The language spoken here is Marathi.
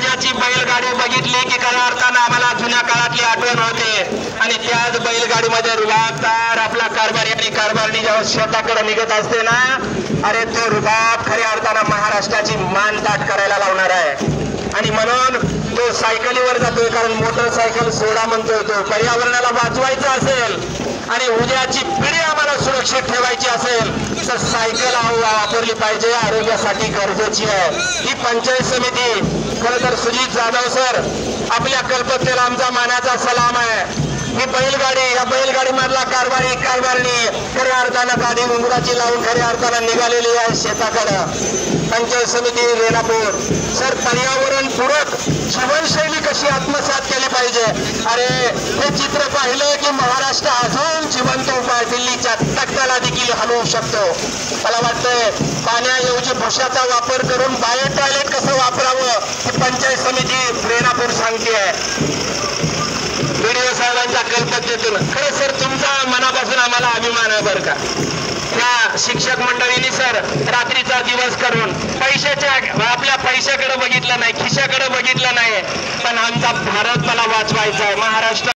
राजाची बैलगाडी बघितली की खऱ्या अर्थानं आम्हाला जुन्या काळातली आठवण होते आणि त्याच बैलगाडीमध्ये रुबाबदार आपला कारभारी आणि कारभारणी जेव्हा शेताकडे निघत असते ना, अरे तो रुबाब खऱ्या अर्थानं महाराष्ट्राची मान ताट करायला लावणार आहे. आणि म्हणून तो सायकलीवर जातोय, कारण मोटरसायकल सोडा म्हणतोय. तो पर्यावरणाला वाचवायचं असेल आणि उद्याची पिढी आम्हाला सुरक्षित ठेवायची असेल तर सायकल वापरली पाहिजे, आरोग्यासाठी गरजेची आहे. ही पंचायत समिती खरं तर सुजित जाधव सर आपल्या कल्पकतेला आमचा मानाचा सलाम आहे. ही बैलगाडी, या बैलगाडी मधला कारभारणी खऱ्या अर्थानं गाडी उंगराची लावून खऱ्या अर्थानं निघालेली आहे शेताकडं. पंचायत समिती रेणापूर सर पर्यावरण पूरक जीवनशैली कशी आत्मसात केली पाहिजे. अरे हे चित्र पाहिलं की महाराष्ट्र अजून जिवंत उभा आहे, दिल्लीच्या तख्ताला देखील हलवू शकतो. मला वाटतंय पाण्याऐवजी भुशाचा वापर करून बायो टॉयलेट कसं वापरावं ही पंचायत समिती रेणापूर सांगते. व्हिडिओ साहेबांच्या कल्पकतेतून खरं सर तुमचा मनापासून आम्हाला अभिमान आहे बरं का. त्या शिक्षक मंडळींनी सर रात्रीचा दिवस करून आपल्या पैशाकडे बघितलं नाही, खिशाकडे बघितलं नाही, पण आमचा भारत मला वाचवायचा आहे. महाराष्ट्र